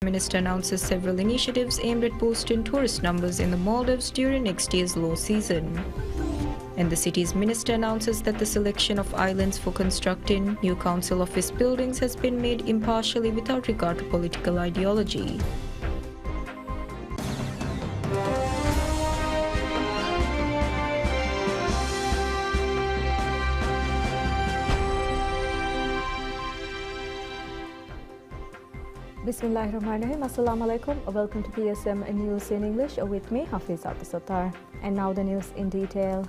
Minister announces several initiatives aimed at boosting tourist numbers in the Maldives during next year's low season. And the city's minister announces that the selection of islands for constructing new council office buildings has been made impartially without regard to political ideology. Bismillahirrahmanirrahim. Assalamu alaikum. Welcome to PSM News in English with me, Hafiz Abdusattar. And now the news in detail.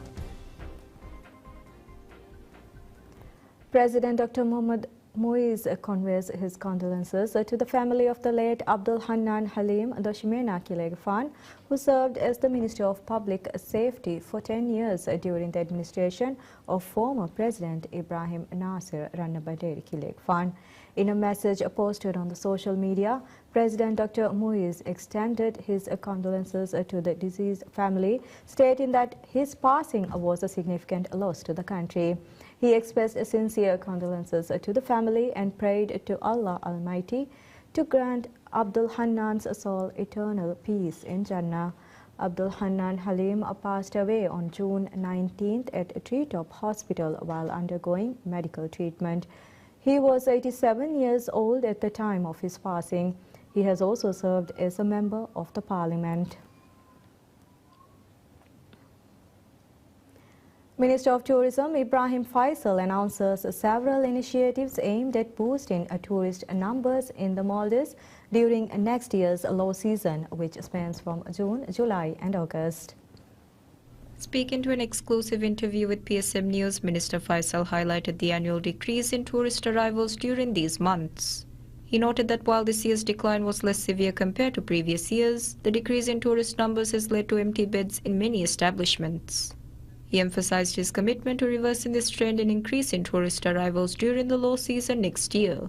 President Dr. Mohammad Moiz conveys his condolences to the family of the late Abdul Hannan Halim Doshimena Kilegfan, who served as the Minister of Public Safety for 10 years during the administration of former President Ibrahim Nasir Ranabaderi Kilegfan. In a message posted on the social media, President Dr. Moiz extended his condolences to the deceased family, stating that his passing was a significant loss to the country. He expressed sincere condolences to the family and prayed to Allah Almighty to grant Abdul Hannan's soul eternal peace in Jannah. Abdul Hannan Halim passed away on June 19th at Treetop Hospital while undergoing medical treatment. He was 87 years old at the time of his passing. He has also served as a member of the parliament. Minister of Tourism Ibrahim Faisal announces several initiatives aimed at boosting tourist numbers in the Maldives during next year's low season, which spans from June, July and August. Speaking to an exclusive interview with PSMNEWS, Minister Faisal highlighted the annual decrease in tourist arrivals during these months. He noted that while this year's decline was less severe compared to previous years, the decrease in tourist numbers has led to empty beds in many establishments. He emphasized his commitment to reversing this trend and increasing tourist arrivals during the low season next year.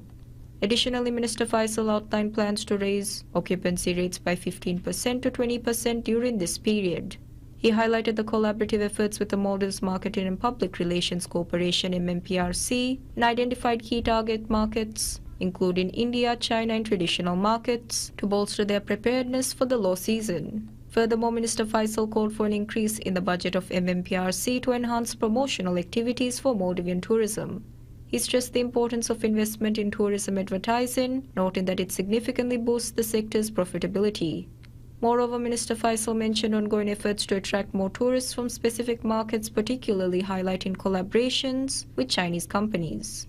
Additionally, Minister Faisal outlined plans to raise occupancy rates by 15% to 20% during this period. He highlighted the collaborative efforts with the Maldives Marketing and Public Relations Corporation MMPRC and identified key target markets, including India, China and traditional markets, to bolster their preparedness for the low season. Furthermore, Minister Faisal called for an increase in the budget of MMPRC to enhance promotional activities for Maldivian tourism. He stressed the importance of investment in tourism advertising, noting that it significantly boosts the sector's profitability. Moreover, Minister Faisal mentioned ongoing efforts to attract more tourists from specific markets, particularly highlighting collaborations with Chinese companies.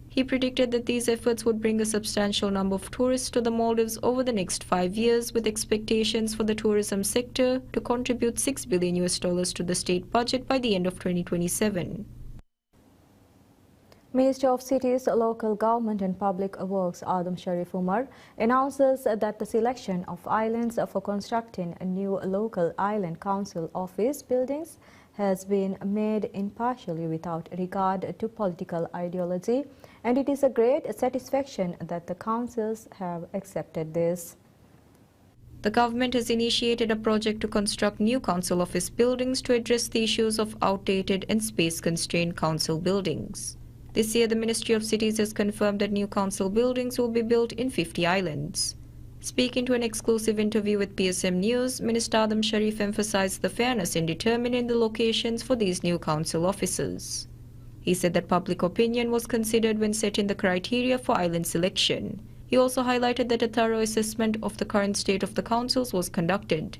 He predicted that these efforts would bring a substantial number of tourists to the Maldives over the next 5 years, with expectations for the tourism sector to contribute $6 billion to the state budget by the end of 2027. Minister of Cities, Local Government and Public Works Adam Sharif Umar announces that the selection of islands for constructing a new local island council office buildings has been made impartially without regard to political ideology, and it is a great satisfaction that the councils have accepted this. The government has initiated a project to construct new council office buildings to address the issues of outdated and space-constrained council buildings. This year, the Ministry of Cities has confirmed that new council buildings will be built in 50 islands. Speaking to an exclusive interview with PSMNEWS, Minister Adam Sharif emphasized the fairness in determining the locations for these new council offices. He said that public opinion was considered when setting the criteria for island selection. He also highlighted that a thorough assessment of the current state of the councils was conducted.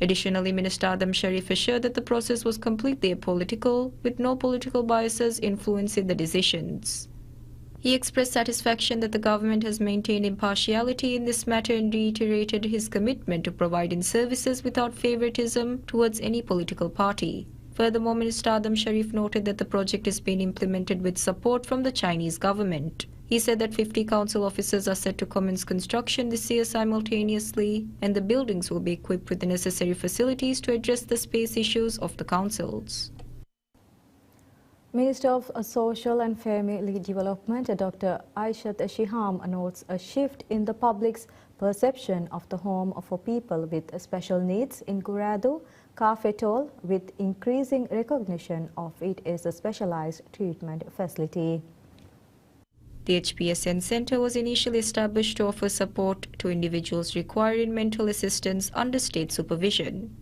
Additionally, Minister Adam Sharif assured that the process was completely apolitical, with no political biases influencing the decisions. He expressed satisfaction that the government has maintained impartiality in this matter and reiterated his commitment to providing services without favoritism towards any political party. Furthermore, Minister Adam Sharif noted that the project is being implemented with support from the Chinese government. He said that 50 council offices are set to commence construction this year simultaneously, and the buildings will be equipped with the necessary facilities to address the space issues of the councils. Minister of Social and Family Development, Dr. Aishat Shiham, notes a shift in the public's perception of the home for people with special needs in Guradu, Kafetol, with increasing recognition of it as a specialized treatment facility. The HPSN Center was initially established to offer support to individuals requiring mental assistance under state supervision.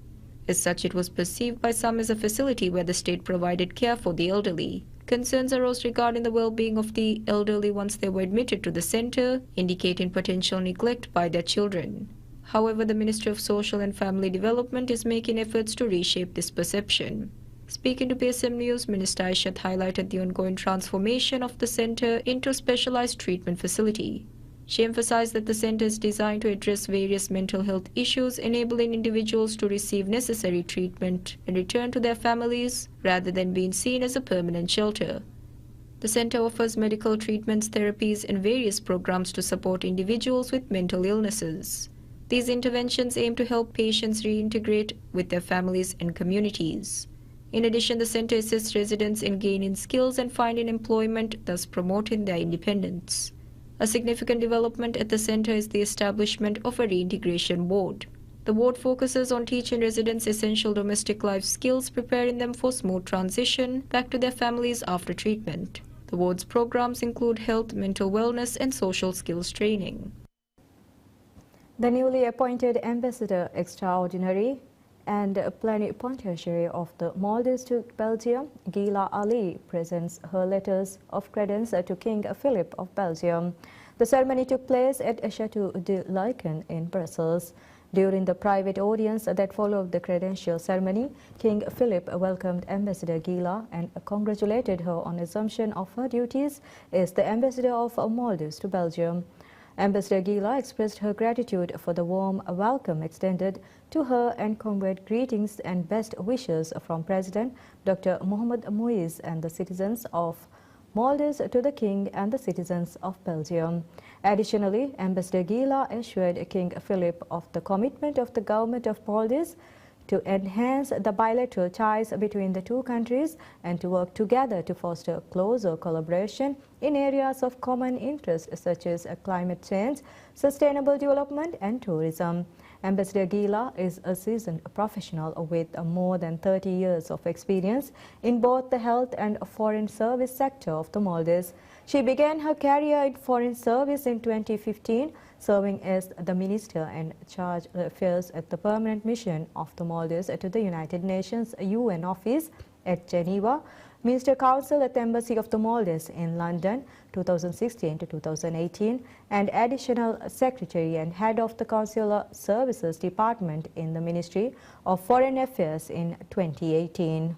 As such, it was perceived by some as a facility where the state provided care for the elderly. Concerns arose regarding the well-being of the elderly once they were admitted to the center, indicating potential neglect by their children. However, the Ministry of Social and Family Development is making efforts to reshape this perception. Speaking to PSMNews, Minister Aishat highlighted the ongoing transformation of the center into a specialized treatment facility. She emphasized that the center is designed to address various mental health issues, enabling individuals to receive necessary treatment and return to their families rather than being seen as a permanent shelter. The center offers medical treatments, therapies, and various programs to support individuals with mental illnesses. These interventions aim to help patients reintegrate with their families and communities. In addition, the center assists residents in gaining skills and finding employment, thus promoting their independence. A significant development at the center is the establishment of a reintegration ward. The ward focuses on teaching residents essential domestic life skills, preparing them for smooth transition back to their families after treatment. The ward's programs include health, mental wellness, and social skills training. The newly appointed Ambassador Extraordinary and Plenipotentiary of the Maldives to Belgium, Gila Ali, presents her letters of credence to King Philip of Belgium. The ceremony took place at Chateau de Laeken in Brussels. During the private audience that followed the credential ceremony, King Philip welcomed Ambassador Gila and congratulated her on assumption of her duties as the Ambassador of Maldives to Belgium. Ambassador Gila expressed her gratitude for the warm welcome extended to her and conveyed greetings and best wishes from President Dr. Mohamed Moise and the citizens of Maldives to the King and the citizens of Belgium. Additionally, Ambassador Gila assured King Philip of the commitment of the government of Maldives to enhance the bilateral ties between the two countries and to work together to foster closer collaboration in areas of common interest such as climate change, sustainable development and tourism. Ambassador Gila is a seasoned professional with more than 30 years of experience in both the health and foreign service sector of the Maldives. She began her career in foreign service in 2015, serving as the Minister in charge of affairs at the Permanent Mission of the Maldives to the United Nations UN Office at Geneva, Minister Council at the Embassy of the Maldives in London 2016 to 2018, and Additional Secretary and Head of the Consular Services Department in the Ministry of Foreign Affairs in 2018.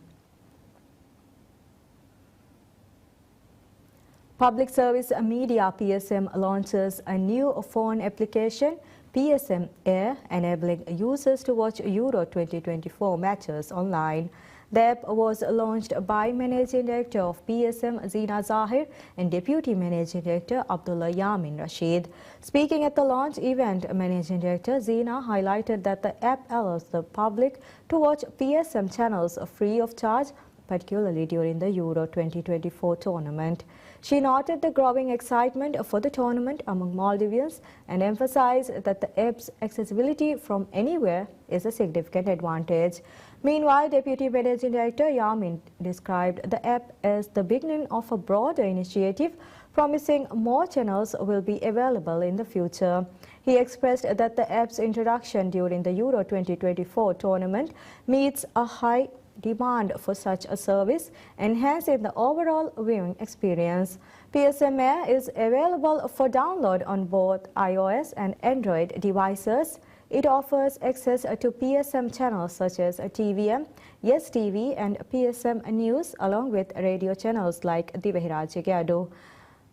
Public Service Media PSM launches a new phone application, PSM Air, enabling users to watch Euro 2024 matches online. The app was launched by Managing Director of PSM Zina Zahir and Deputy Managing Director Abdullah Yamin Rashid. Speaking at the launch event, Managing Director Zina highlighted that the app allows the public to watch PSM channels free of charge, particularly during the Euro 2024 tournament. She noted the growing excitement for the tournament among Maldivians and emphasized that the app's accessibility from anywhere is a significant advantage. Meanwhile, Deputy Managing Director Yamin described the app as the beginning of a broader initiative, promising more channels will be available in the future. He expressed that the app's introduction during the Euro 2024 tournament meets a high demand for such a service, enhancing the overall viewing experience. PSM Air is available for download on both iOS and Android devices. It offers access to PSM channels such as TVM, Yes TV and PSMNEWS, along with radio channels like Divahiraj Gado.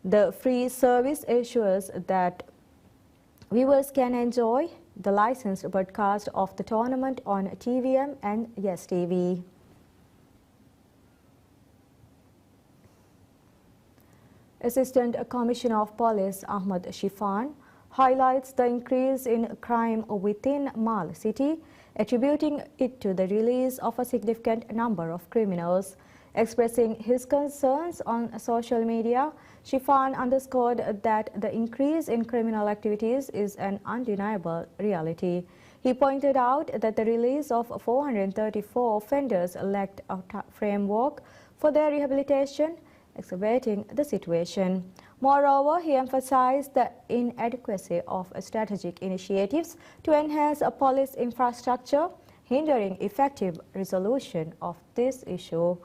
The free service ensures that viewers can enjoy the licensed broadcast of the tournament on TVM and Yes TV. Assistant Commissioner of Police Ahmad Shifan highlights the increase in crime within Mal City, attributing it to the release of a significant number of criminals. Expressing his concerns on social media, Shifan underscored that the increase in criminal activities is an undeniable reality. He pointed out that the release of 434 offenders lacked a framework for their rehabilitation, exacerbating the situation. Moreover, he emphasized the inadequacy of strategic initiatives to enhance police infrastructure, hindering effective resolution of this issue.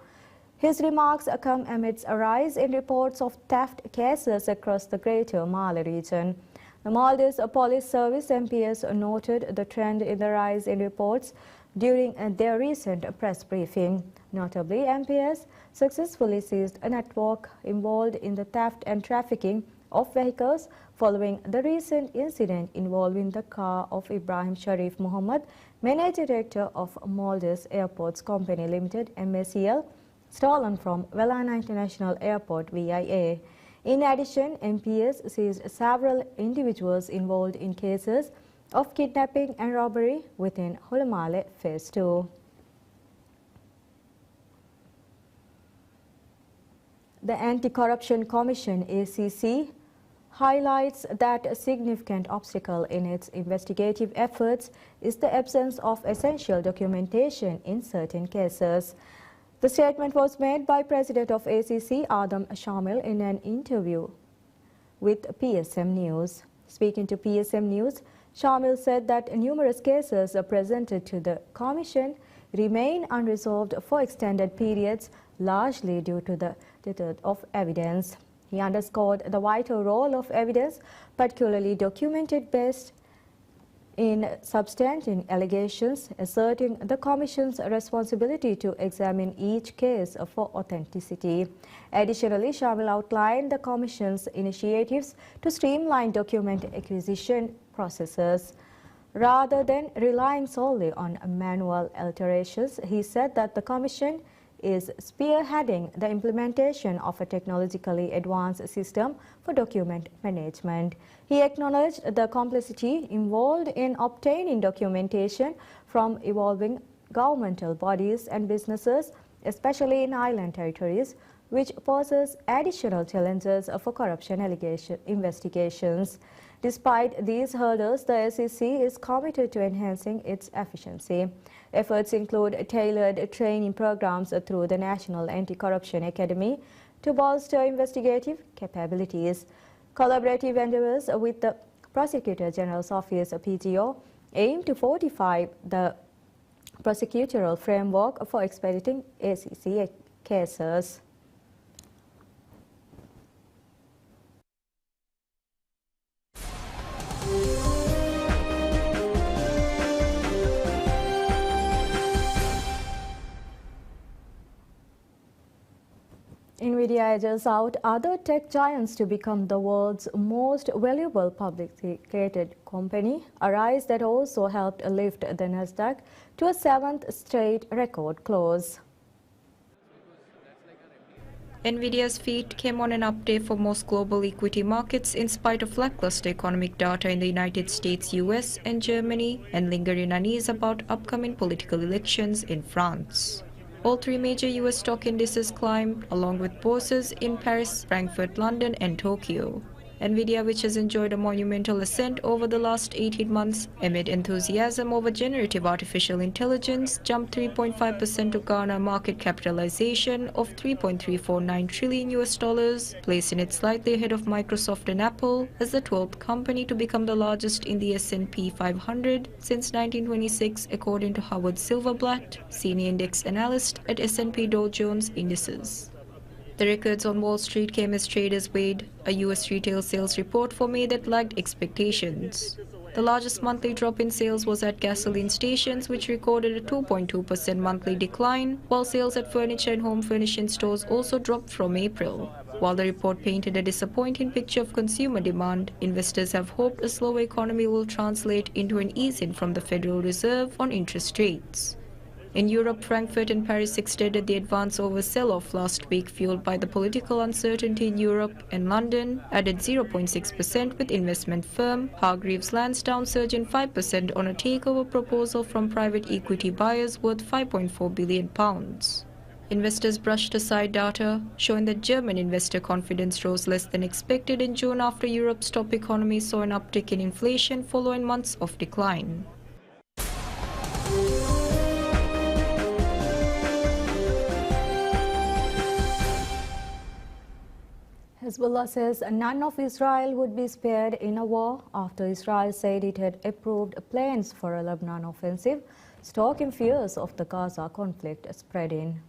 His remarks come amidst a rise in reports of theft cases across the Greater Mali region. The Maldives Police Service MPS noted the trend in the rise in reports during their recent press briefing. Notably, MPS successfully seized a network involved in the theft and trafficking of vehicles following the recent incident involving the car of Ibrahim Sharif Muhammad, Managing Director of Maldives Airports Company Limited (MACL), stolen from Velana International Airport (VIA). In addition, MPS seized several individuals involved in cases of kidnapping and robbery within Holomale Phase 2. The Anti-Corruption Commission (ACC) highlights that a significant obstacle in its investigative efforts is the absence of essential documentation in certain cases. The statement was made by President of ACC Adam Shamil in an interview with PSMNEWS. Speaking to PSMNEWS, Shamil said that numerous cases presented to the Commission remain unresolved for extended periods, largely due to the dearth of evidence. He underscored the vital role of evidence, particularly documented based in substantive allegations, asserting the Commission's responsibility to examine each case for authenticity. Additionally, Shamil outlined the Commission's initiatives to streamline document acquisition processes. Rather than relying solely on manual alterations, he said that the Commission is spearheading the implementation of a technologically advanced system for document management. He acknowledged the complexity involved in obtaining documentation from evolving governmental bodies and businesses, especially in island territories, which poses additional challenges for corruption investigations. Despite these hurdles, the SEC is committed to enhancing its efficiency. Efforts include tailored training programs through the National Anti-Corruption Academy to bolster investigative capabilities. Collaborative endeavors with the Prosecutor General's Office (PGO) aim to fortify the prosecutorial framework for expediting ACC cases. NVIDIA edges out other tech giants to become the world's most valuable publicly traded company, a rise that also helped lift the Nasdaq to a 7th straight record close. NVIDIA's feat came on an up day for most global equity markets in spite of lackluster economic data in the United States, US, and Germany, and lingering unease about upcoming political elections in France. All three major US stock indices climbed, along with bourses in Paris, Frankfurt, London, and Tokyo. NVIDIA, which has enjoyed a monumental ascent over the last 18 months amid enthusiasm over generative artificial intelligence, jumped 3.5% to garner a market capitalization of $3.349 trillion, placing it slightly ahead of Microsoft and Apple as the 12th company to become the largest in the S&P 500 since 1926, according to Howard Silverblatt, senior index analyst at S&P Dow Jones Indices. The records on Wall Street came as traders weighed a U.S. retail sales report for May that lagged expectations. The largest monthly drop in sales was at gasoline stations, which recorded a 2.2% monthly decline, while sales at furniture and home furnishing stores also dropped from April. While the report painted a disappointing picture of consumer demand, investors have hoped a slower economy will translate into an easing from the Federal Reserve on interest rates. In Europe, Frankfurt and Paris extended the advance over sell-off last week, fueled by the political uncertainty in Europe, and London added 0.6% with investment firm Hargreaves Lansdown surging 5% on a takeover proposal from private equity buyers worth £5.4 billion. Investors brushed aside data showing that German investor confidence rose less than expected in June after Europe's top economy saw an uptick in inflation following months of decline. Hezbollah says none of Israel would be spared in a war after Israel said it had approved plans for a Lebanon offensive, stoking fears of the Gaza conflict spreading.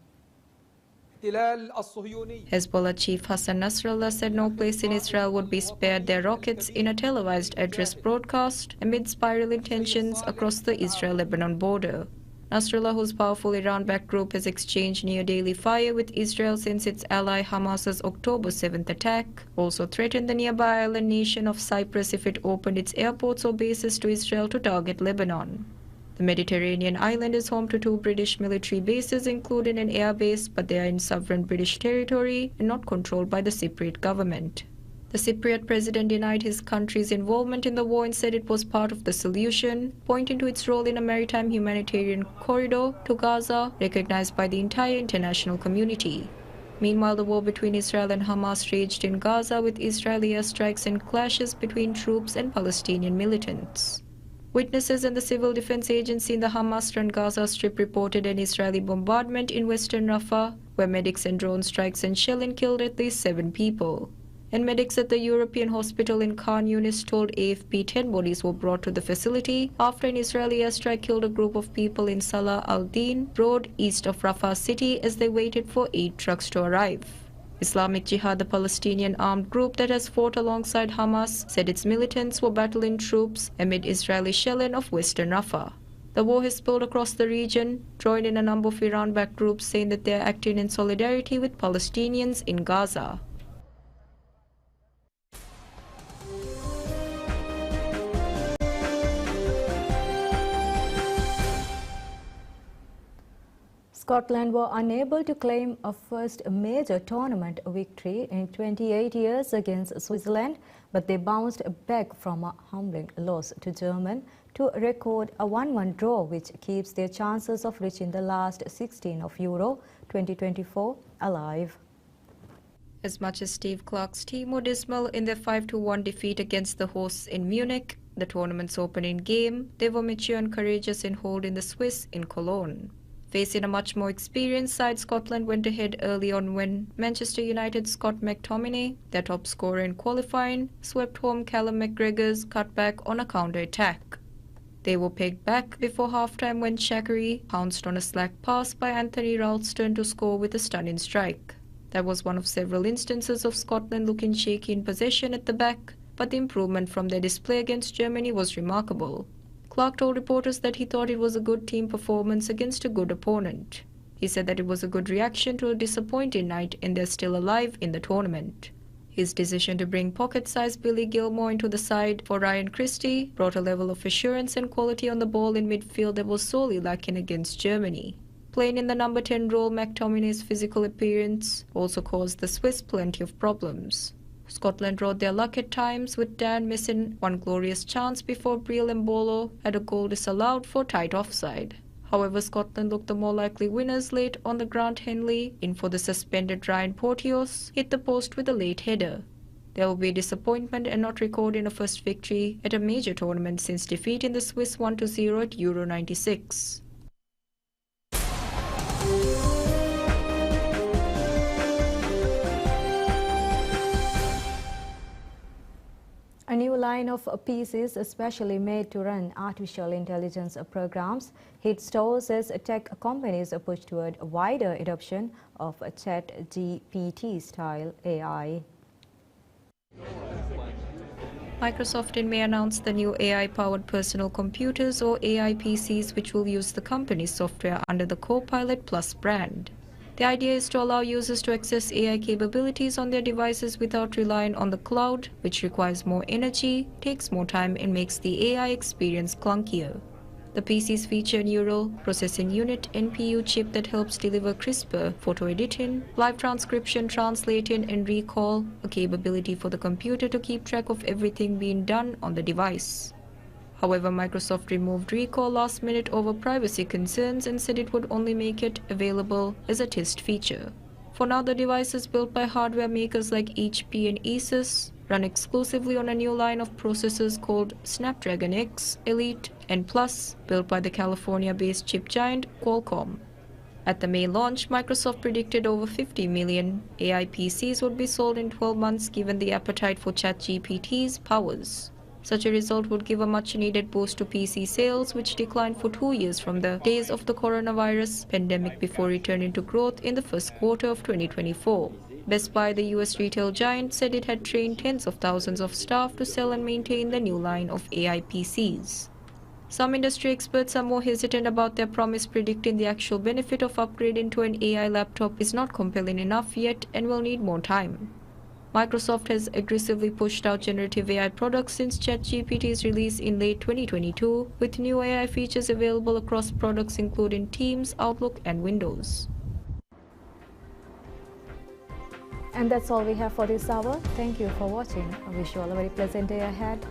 Hezbollah chief Hassan Nasrallah said no place in Israel would be spared their rockets in a televised address broadcast amid spiraling tensions across the Israel-Lebanon border. Nasrallah, whose powerful Iran-backed group has exchanged near-daily fire with Israel since its ally Hamas's October 7th attack, also threatened the nearby island nation of Cyprus if it opened its airports or bases to Israel to target Lebanon. The Mediterranean island is home to 2 British military bases, including an air base, but they are in sovereign British territory and not controlled by the Cypriot government. The Cypriot president denied his country's involvement in the war and said it was part of the solution, pointing to its role in a maritime humanitarian corridor to Gaza, recognized by the entire international community. Meanwhile, the war between Israel and Hamas raged in Gaza, with Israeli airstrikes and clashes between troops and Palestinian militants. Witnesses and the Civil Defense Agency in the Hamas-run Gaza Strip reported an Israeli bombardment in western Rafah, where medics and drone strikes and shelling killed at least 7 people. And medics at the European hospital in Khan Yunis told AFP 10 bodies were brought to the facility after an Israeli airstrike killed a group of people in Salah al-Din Road east of Rafah city as they waited for aid trucks to arrive. Islamic Jihad, the Palestinian armed group that has fought alongside Hamas, said its militants were battling troops amid Israeli shelling of western Rafah. The war has spilled across the region, drawing in a number of Iran-backed groups saying that they are acting in solidarity with Palestinians in Gaza. Scotland were unable to claim a first major tournament victory in 28 years against Switzerland, but they bounced back from a humbling loss to Germany to record a 1-1 draw, which keeps their chances of reaching the last 16 of Euro 2024 alive. As much as Steve Clarke's team were dismal in their 5-1 defeat against the hosts in Munich, the tournament's opening game, they were mature and courageous in holding the Swiss in Cologne. Facing a much more experienced side, Scotland went ahead early on when Manchester United's Scott McTominay, their top scorer in qualifying, swept home Callum McGregor's cutback on a counter-attack. They were pegged back before half-time when Shaqiri pounced on a slack pass by Anthony Ralston to score with a stunning strike. That was one of several instances of Scotland looking shaky in possession at the back, but the improvement from their display against Germany was remarkable. Clarke told reporters that he thought it was a good team performance against a good opponent. He said that it was a good reaction to a disappointing night and they're still alive in the tournament. His decision to bring pocket-sized Billy Gilmore into the side for Ryan Christie brought a level of assurance and quality on the ball in midfield that was sorely lacking against Germany. Playing in the number 10 role, McTominay's physical appearance also caused the Swiss plenty of problems. Scotland rode their luck at times, with Dan missing one glorious chance before Briel Mbolo had a goal disallowed for tight offside. However, Scotland looked the more likely winners late on the Grant Henley, in for the suspended Ryan Porteous, hit the post with a late header. There will be disappointment and not recording a first victory at a major tournament since defeating the Swiss 1-0 at Euro 96. A new line of PCs especially made to run artificial intelligence programs hit stores as tech companies push toward a wider adoption of ChatGPT-style AI. Microsoft in May announced the new AI-powered personal computers, or AI PCs, which will use the company's software under the Copilot Plus brand. The idea is to allow users to access AI capabilities on their devices without relying on the cloud, which requires more energy, takes more time, and makes the AI experience clunkier. The PCs feature a neural processing unit (NPU) chip that helps deliver crisper photo editing, live transcription, translating, and recall, a capability for the computer to keep track of everything being done on the device. However, Microsoft removed recall last minute over privacy concerns and said it would only make it available as a test feature. For now, the devices built by hardware makers like HP and Asus run exclusively on a new line of processors called Snapdragon X, Elite, and Plus, built by the California-based chip giant Qualcomm. At the May launch, Microsoft predicted over 50 million AI PCs would be sold in 12 months given the appetite for ChatGPT's powers. Such a result would give a much-needed boost to PC sales, which declined for 2 years from the days of the coronavirus pandemic before returning to growth in the first quarter of 2024. Best Buy, the US retail giant, said it had trained tens of thousands of staff to sell and maintain the new line of AI PCs. Some industry experts are more hesitant about their promise, predicting the actual benefit of upgrading to an AI laptop is not compelling enough yet and will need more time. Microsoft has aggressively pushed out generative AI products since ChatGPT's release in late 2022, with new AI features available across products including Teams, Outlook, and Windows. And that's all we have for this hour. Thank you for watching. I wish you all a very pleasant day ahead.